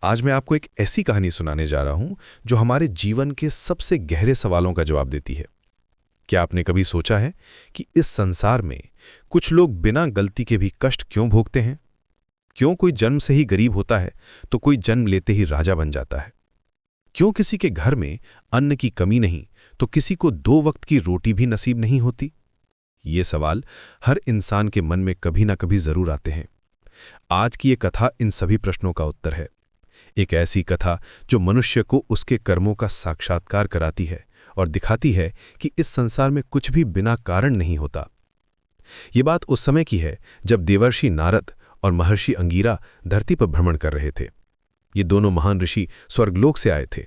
आज मैं आपको एक ऐसी कहानी सुनाने जा रहा हूं जो हमारे जीवन के सबसे गहरे सवालों का जवाब देती है। क्या आपने कभी सोचा है कि इस संसार में कुछ लोग बिना गलती के भी कष्ट क्यों भोगते हैं? क्यों कोई जन्म से ही गरीब होता है तो कोई जन्म लेते ही राजा बन जाता है? क्यों किसी के घर में अन्न की कमी नहीं तो किसी को 2 वक्त की रोटी भी नसीब नहीं होती? ये सवाल हर इंसान के मन में कभी ना कभी जरूर आते हैं। आज की ये कथा इन सभी प्रश्नों का उत्तर है। एक ऐसी कथा जो मनुष्य को उसके कर्मों का साक्षात्कार कराती है और दिखाती है कि इस संसार में कुछ भी बिना कारण नहीं होता। ये बात उस समय की है जब देवर्षि नारद और महर्षि अंगिरा धरती पर भ्रमण कर रहे थे। ये दोनों महान ऋषि स्वर्गलोक से आए थे,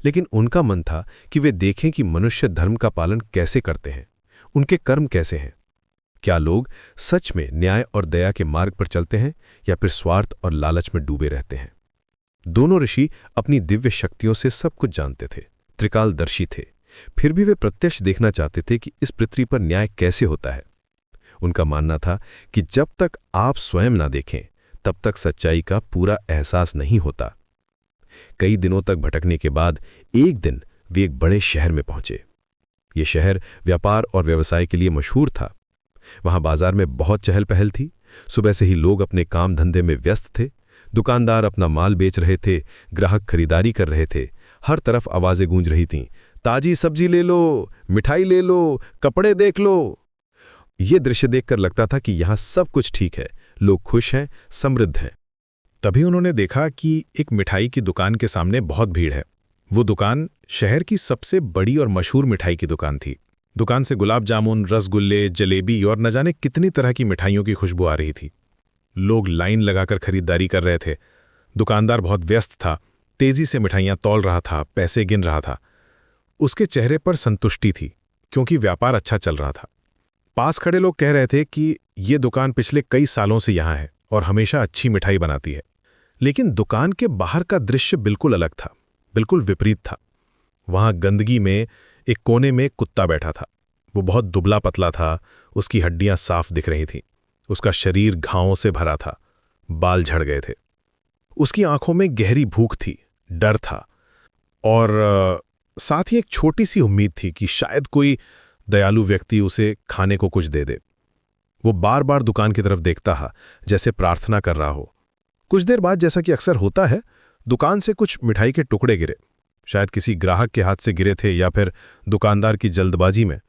लेकिन उनका मन था कि वे देखें कि मनुष्य धर्म का पालन कैसे करते हैं, उनके कर्म कैसे हैं। क्या लोग सच में न्याय और दया के मार्ग पर चलते हैं या फिर स्वार्थ और लालच में डूबे रहते हैं? दोनों ऋषि अपनी दिव्य शक्तियों से सब कुछ जानते थे, त्रिकालदर्शी थे, फिर भी वे प्रत्यक्ष देखना चाहते थे कि इस पृथ्वी पर न्याय कैसे होता है। उनका मानना था कि जब तक आप स्वयं ना देखें तब तक सच्चाई का पूरा एहसास नहीं होता। कई दिनों तक भटकने के बाद एक दिन वे एक बड़े शहर में पहुंचे। ये शहर व्यापार और व्यवसाय के लिए मशहूर था। वहां बाजार में बहुत चहल पहल थी। सुबह से ही लोग अपने काम धंधे में व्यस्त थे। दुकानदार अपना माल बेच रहे थे, ग्राहक खरीदारी कर रहे थे। हर तरफ आवाजें गूंज रही थीं, ताजी सब्जी ले लो, मिठाई ले लो, कपड़े देख लो। ये दृश्य देखकर लगता था कि यहाँ सब कुछ ठीक है, लोग खुश हैं, समृद्ध हैं। तभी उन्होंने देखा कि एक मिठाई की दुकान के सामने बहुत भीड़ है। वो दुकान शहर की सबसे बड़ी और मशहूर मिठाई की दुकान थी। दुकान से गुलाब जामुन, रसगुल्ले, जलेबी और न जाने कितनी तरह की मिठाइयों की खुशबू आ रही थी। लोग लाइन लगाकर खरीदारी कर रहे थे। दुकानदार बहुत व्यस्त था, तेजी से मिठाइयां तौल रहा था, पैसे गिन रहा था। उसके चेहरे पर संतुष्टि थी, क्योंकि व्यापार अच्छा चल रहा था। पास खड़े लोग कह रहे थे कि ये दुकान पिछले कई सालों से यहां है और हमेशा अच्छी मिठाई बनाती है। लेकिन दुकान के बाहर का दृश्य बिल्कुल अलग था, बिल्कुल विपरीत था। वहां गंदगी में एक कोने में कुत्ता बैठा था। वो बहुत दुबला पतला था, उसकी हड्डियां साफ दिख रही थीं। उसका शरीर घावों से भरा था, बाल झड़ गए थे। उसकी आंखों में गहरी भूख थी, डर था और साथ ही एक छोटी सी उम्मीद थी कि शायद कोई दयालु व्यक्ति उसे खाने को कुछ दे दे। वो बार बार दुकान की तरफ देखता था, जैसे प्रार्थना कर रहा हो। कुछ देर बाद, जैसा कि अक्सर होता है, दुकान से कुछ मिठाई के टुकड़े गिरे। शायद किसी ग्राहक के हाथ से गिरे थे या फिर दुकानदार की जल्दबाजी में।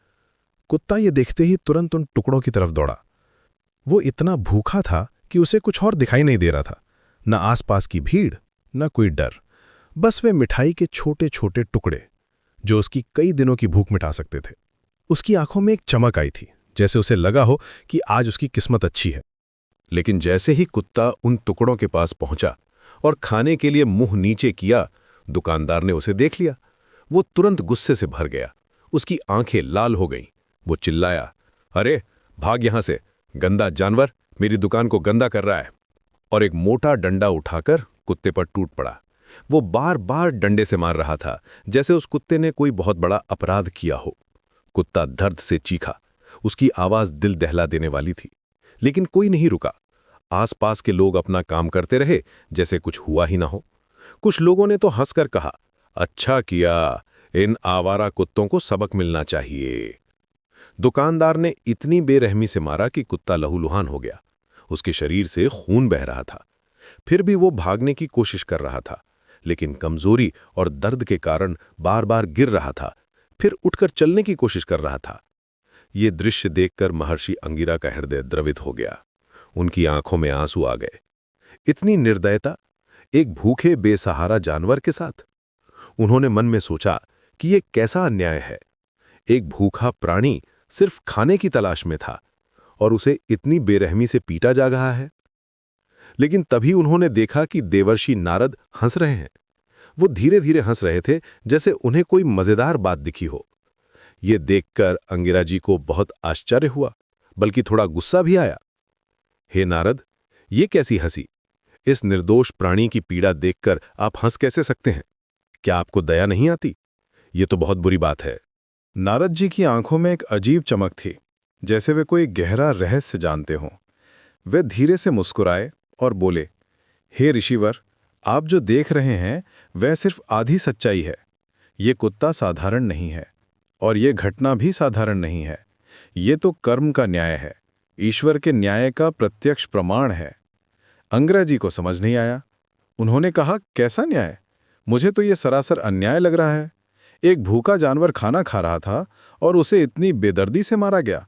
कुत्ता ये देखते ही तुरंत उन टुकड़ों की तरफ दौड़ा। वो इतना भूखा था कि उसे कुछ और दिखाई नहीं दे रहा था, न आसपास की भीड़, न कोई डर। बस वे मिठाई के छोटे छोटे टुकड़े जो उसकी कई दिनों की भूख मिटा सकते थे। उसकी आंखों में एक चमक आई थी, जैसे उसे लगा हो कि आज उसकी किस्मत अच्छी है। लेकिन जैसे ही कुत्ता उन टुकड़ों के पास पहुंचा और खाने के लिए मुंह नीचे किया, दुकानदार ने उसे देख लिया। वो तुरंत गुस्से से भर गया, उसकी आंखें लाल हो गईं। वो चिल्लाया, अरे भाग यहां से, गंदा जानवर, मेरी दुकान को गंदा कर रहा है। और एक मोटा डंडा उठाकर कुत्ते पर टूट पड़ा। वो बार बार डंडे से मार रहा था, जैसे उस कुत्ते ने कोई बहुत बड़ा अपराध किया हो। कुत्ता दर्द से चीखा, उसकी आवाज दिल दहला देने वाली थी। लेकिन कोई नहीं रुका। आसपास के लोग अपना काम करते रहे, जैसे कुछ हुआ ही ना हो। कुछ लोगों ने तो हंसकर कहा, अच्छा किया, इन आवारा कुत्तों को सबक मिलना चाहिए। दुकानदार ने इतनी बेरहमी से मारा कि कुत्ता लहूलुहान हो गया। उसके शरीर से खून बह रहा था। फिर भी वो भागने की कोशिश कर रहा था, लेकिन कमजोरी और दर्द के कारण बार बार गिर रहा था, फिर उठकर चलने की कोशिश कर रहा था। ये दृश्य देखकर महर्षि अंगिरा का हृदय द्रवित हो गया। उनकी आंखों में आंसू आ गए। इतनी निर्दयता एक भूखे बेसहारा जानवर के साथ। उन्होंने मन में सोचा कि यह कैसा अन्याय है। एक भूखा प्राणी सिर्फ खाने की तलाश में था और उसे इतनी बेरहमी से पीटा जा रहा है। लेकिन तभी उन्होंने देखा कि देवर्षि नारद हंस रहे हैं। वो धीरे धीरे हंस रहे थे, जैसे उन्हें कोई मजेदार बात दिखी हो। ये देखकर अंगिरा जी को बहुत आश्चर्य हुआ, बल्कि थोड़ा गुस्सा भी आया। हे नारद, ये कैसी हंसी? इस निर्दोष प्राणी की पीड़ा देखकर आप हंस कैसे सकते हैं? क्या आपको दया नहीं आती? ये तो बहुत बुरी बात है। नारद जी की आंखों में एक अजीब चमक थी, जैसे वे कोई गहरा रहस्य जानते हों। वे धीरे से मुस्कुराए और बोले, हे ऋषिवर, आप जो देख रहे हैं वह सिर्फ आधी सच्चाई है। ये कुत्ता साधारण नहीं है और ये घटना भी साधारण नहीं है। ये तो कर्म का न्याय है, ईश्वर के न्याय का प्रत्यक्ष प्रमाण है। अंग्रेजी को समझ नहीं आया। उन्होंने कहा, कैसा न्याय? मुझे तो ये सरासर अन्याय लग रहा है। एक भूखा जानवर खाना खा रहा था और उसे इतनी बेदर्दी से मारा गया।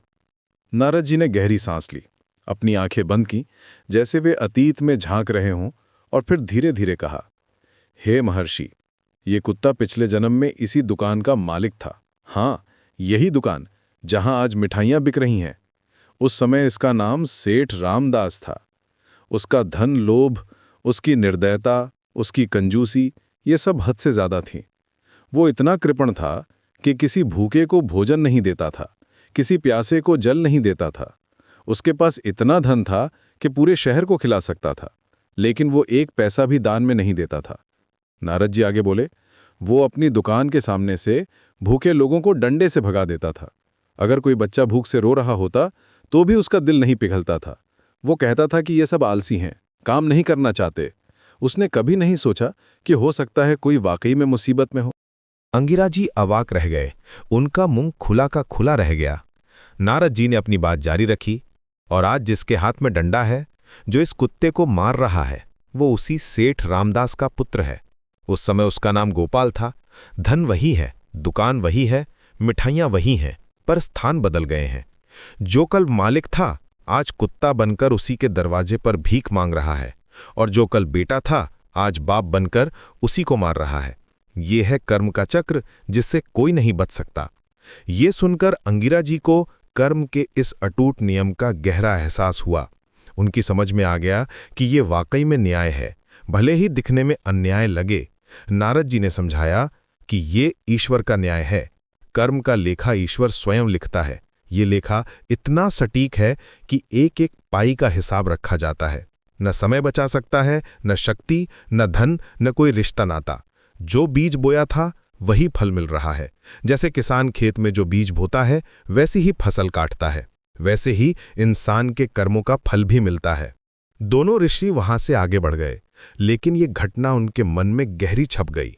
नारद जी ने गहरी सांस ली, अपनी आंखें बंद की जैसे वे अतीत में झांक रहे हों, और फिर धीरे धीरे कहा, हे महर्षि, ये कुत्ता पिछले जन्म में इसी दुकान का मालिक था। हाँ, यही दुकान जहां आज मिठाइयां बिक रही हैं। उस समय इसका नाम सेठ रामदास था। उसका धन लोभ, उसकी निर्दयता, उसकी कंजूसी, ये सब हद से ज्यादा थी। वो इतना कृपण था कि किसी भूखे को भोजन नहीं देता था, किसी प्यासे को जल नहीं देता था। उसके पास इतना धन था कि पूरे शहर को खिला सकता था, लेकिन वो एक पैसा भी दान में नहीं देता था। नारद जी आगे बोले, वो अपनी दुकान के सामने से भूखे लोगों को डंडे से भगा देता था। अगर कोई बच्चा भूख से रो रहा होता तो भी उसका दिल नहीं पिघलता था। वो कहता था कि ये सब आलसी हैं, काम नहीं करना चाहते। उसने कभी नहीं सोचा कि हो सकता है कोई वाकई में मुसीबत में हो। अंगिरा जी अवाक रह गए, उनका मुंह खुला का खुला रह गया। नारद जी ने अपनी बात जारी रखी, और आज जिसके हाथ में डंडा है, जो इस कुत्ते को मार रहा है, वो उसी सेठ रामदास का पुत्र है। उस समय उसका नाम गोपाल था। धन वही है, दुकान वही है, मिठाइयां वही हैं, पर स्थान बदल गए हैं। जो कल मालिक था, आज कुत्ता बनकर उसी के दरवाजे पर भीख मांग रहा है, और जो कल बेटा था, आज बाप बनकर उसी को मार रहा है। ये है कर्म का चक्र, जिससे कोई नहीं बच सकता। ये सुनकर अंगिरा जी को कर्म के इस अटूट नियम का गहरा एहसास हुआ। उनकी समझ में आ गया कि ये वाकई में न्याय है, भले ही दिखने में अन्याय लगे। नारद जी ने समझाया कि ये ईश्वर का न्याय है। कर्म का लेखा ईश्वर स्वयं लिखता है। ये लेखा इतना सटीक है कि एक एक पाई का हिसाब रखा जाता है। न समय बचा सकता है, न शक्ति, न धन, न कोई रिश्ता नाता। जो बीज बोया था वही फल मिल रहा है। जैसे किसान खेत में जो बीज बोता है, वैसी ही फसल काटता है, वैसे ही इंसान के कर्मों का फल भी मिलता है। दोनों ऋषि वहां से आगे बढ़ गए, लेकिन ये घटना उनके मन में गहरी छप गई।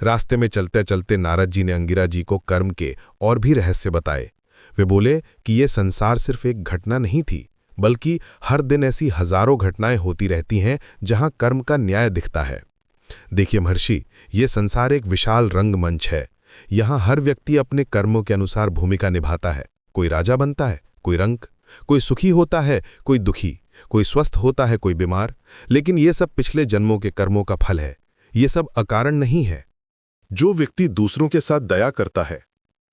रास्ते में चलते चलते नारद जी ने अंगिरा जी को कर्म के और भी रहस्य बताए। वे बोले कि ये संसार सिर्फ एक घटना नहीं थी, बल्कि हर दिन ऐसी हजारों घटनाएं होती रहती हैं जहां कर्म का न्याय दिखता है। देखिए महर्षि, ये संसार एक विशाल रंगमंच है। यहाँ हर व्यक्ति अपने कर्मों के अनुसार भूमिका निभाता है। कोई राजा बनता है, कोई रंक, कोई सुखी होता है, कोई दुखी, कोई स्वस्थ होता है, कोई बीमार। लेकिन ये सब पिछले जन्मों के कर्मों का फल है। ये सब अकारण नहीं है। जो व्यक्ति दूसरों के साथ दया करता है,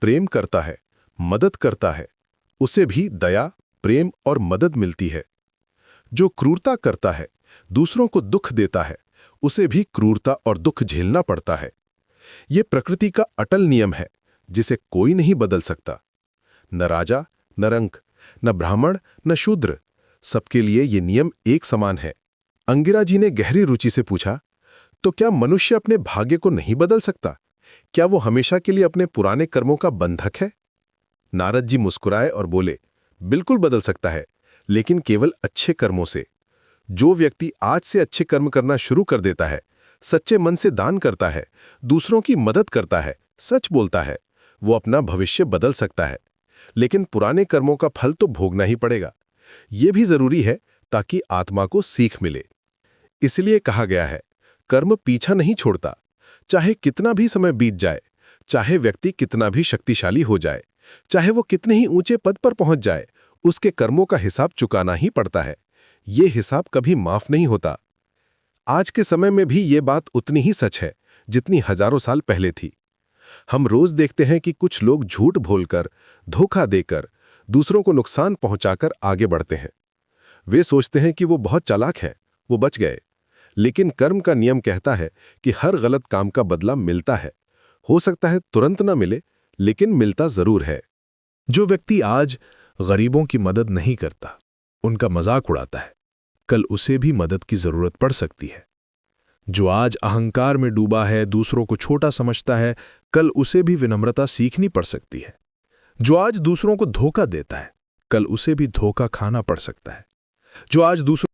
प्रेम करता है, मदद करता है, उसे भी दया, प्रेम और मदद मिलती है। जो क्रूरता करता है, दूसरों को दुख देता है, उसे भी क्रूरता और दुख झेलना पड़ता है। ये प्रकृति का अटल नियम है, जिसे कोई नहीं बदल सकता। न राजा, न रंक, न ब्राह्मण, न शूद्र, सबके लिए ये नियम एक समान है। अंगिरा जी ने गहरी रुचि से पूछा, तो क्या मनुष्य अपने भाग्य को नहीं बदल सकता? क्या वो हमेशा के लिए अपने पुराने कर्मों का बंधक है? नारद जी मुस्कुराए और बोले, बिल्कुल बदल सकता है, लेकिन केवल अच्छे कर्मों से। जो व्यक्ति आज से अच्छे कर्म करना शुरू कर देता है, सच्चे मन से दान करता है, दूसरों की मदद करता है, सच बोलता है, वो अपना भविष्य बदल सकता है। लेकिन पुराने कर्मों का फल तो भोगना ही पड़ेगा। ये भी जरूरी है ताकि आत्मा को सीख मिले। इसलिए कहा गया है, कर्म पीछा नहीं छोड़ता। चाहे कितना भी समय बीत जाए, चाहे व्यक्ति कितना भी शक्तिशाली हो जाए, चाहे वो कितने ही ऊंचे पद पर पहुंच जाए, उसके कर्मों का हिसाब चुकाना ही पड़ता है। ये हिसाब कभी माफ नहीं होता। आज के समय में भी ये बात उतनी ही सच है जितनी हजारों साल पहले थी। हम रोज देखते हैं कि कुछ लोग झूठ बोलकर, धोखा देकर, दूसरों को नुकसान पहुंचाकर आगे बढ़ते हैं। वे सोचते हैं कि वो बहुत चालाक हैं, वो बच गए। लेकिन कर्म का नियम कहता है कि हर गलत काम का बदला मिलता है। हो सकता है तुरंत न मिले, लेकिन मिलता जरूर है। जो व्यक्ति आज गरीबों की मदद नहीं करता, उनका मजाक उड़ाता है, कल उसे भी मदद की जरूरत पड़ सकती है। जो आज अहंकार में डूबा है, दूसरों को छोटा समझता है, कल उसे भी विनम्रता सीखनी पड़ सकती है। जो आज दूसरों को धोखा देता है, कल उसे भी धोखा खाना पड़ सकता है। जो आज दूसरों